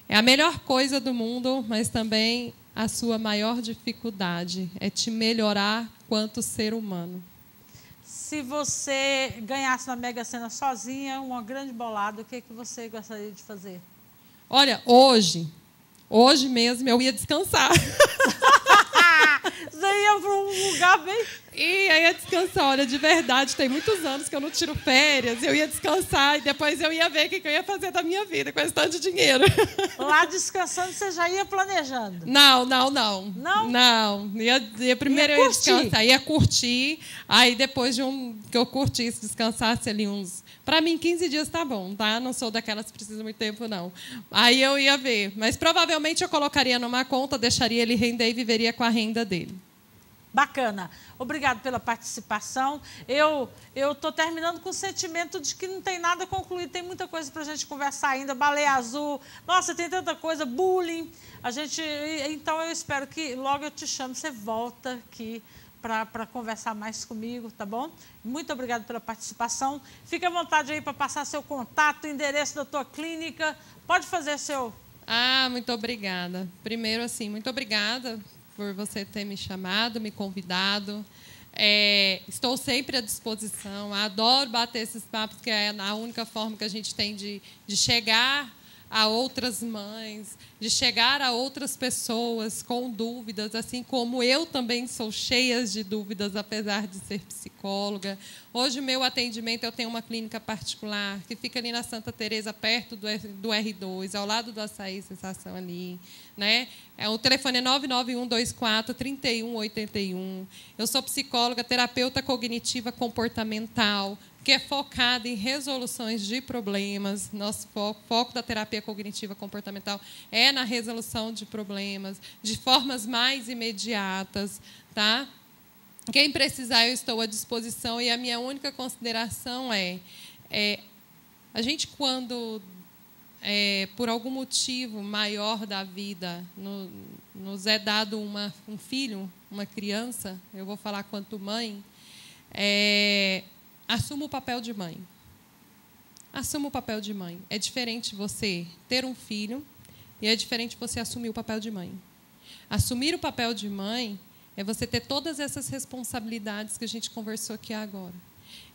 é a melhor coisa do mundo, mas também a sua maior dificuldade é te melhorar quanto ser humano. se você ganhasse na Mega Sena sozinha, uma grande bolada, o que você gostaria de fazer? Olha, hoje mesmo eu ia descansar. Você ia para um lugar bem... E aí ia descansar. Olha, de verdade, tem muitos anos que eu não tiro férias. Eu ia descansar e depois eu ia ver o que eu ia fazer da minha vida com esse tanto de dinheiro. Lá descansando, você já ia planejando? Não. Não? Não. Primeiro eu ia descansar, ia curtir. Aí depois que eu curtisse, descansasse ali uns... Para mim, 15 dias tá bom, tá? Não sou daquelas que precisam muito tempo, não. Aí eu ia ver. Mas provavelmente eu colocaria numa conta, deixaria ele render e viveria com a renda dele. Bacana. Obrigado pela participação. Eu estou terminando com o sentimento de que não tem nada concluído, tem muita coisa para a gente conversar ainda. Baleia azul, nossa, tem tanta coisa, bullying. Então, eu espero que logo eu te chame, você volta aqui para conversar mais comigo, tá bom? Muito obrigado pela participação. Fique à vontade aí para passar seu contato, endereço da tua clínica. Pode fazer seu... Muito obrigada. Primeiro, assim, muito obrigada por você ter me chamado, me convidado. Estou sempre à disposição. Adoro bater esses papos, que é a única forma que a gente tem de chegar a outras mães, de chegar a outras pessoas com dúvidas, assim como eu também sou cheia de dúvidas, apesar de ser psicóloga. Hoje, o meu atendimento, eu tenho uma clínica particular que fica ali na Santa Teresa, perto do R2, ao lado do Açaí Sensação ali, né? O telefone é 99124-3181. Eu sou psicóloga, terapeuta cognitiva comportamental, que é focada em resoluções de problemas. Nosso foco da terapia cognitiva comportamental é na resolução de problemas, de formas mais imediatas, tá? Quem precisar, eu estou à disposição. E a minha única consideração a gente, quando, por algum motivo maior da vida, nos é dado um filho, uma criança, eu vou falar quanto mãe, assuma o papel de mãe. Assuma o papel de mãe. É diferente você ter um filho e é diferente você assumir o papel de mãe. Assumir o papel de mãe é você ter todas essas responsabilidades que a gente conversou aqui agora.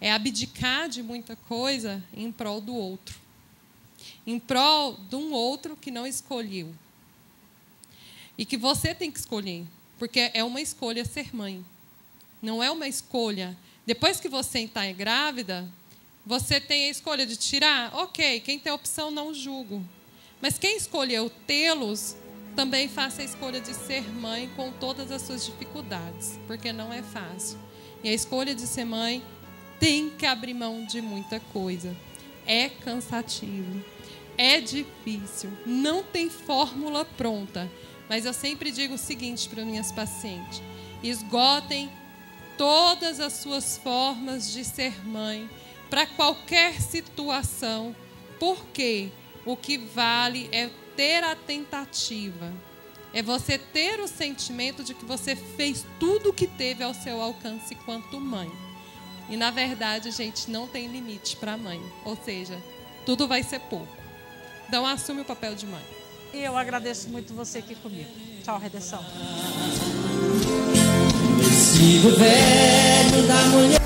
É abdicar de muita coisa em prol do outro. Em prol de um outro que não escolheu. E que você tem que escolher. Porque é uma escolha ser mãe. Não é uma escolha... Depois que você está grávida, você tem a escolha de tirar? Ok, quem tem a opção, não julgo. Mas quem escolheu tê-los, também faça a escolha de ser mãe com todas as suas dificuldades, porque não é fácil. E a escolha de ser mãe tem que abrir mão de muita coisa. É cansativo, é difícil, não tem fórmula pronta. Mas eu sempre digo o seguinte para minhas pacientes: esgotem todas as suas formas de ser mãe para qualquer situação, porque o que vale é ter a tentativa, é você ter o sentimento de que você fez tudo o que teve ao seu alcance quanto mãe. E, na verdade, a gente não tem limite para mãe, ou seja, tudo vai ser pouco. Então, assume o papel de mãe. E eu agradeço muito você aqui comigo. Tchau, Redenção. Vestido velho da mulher.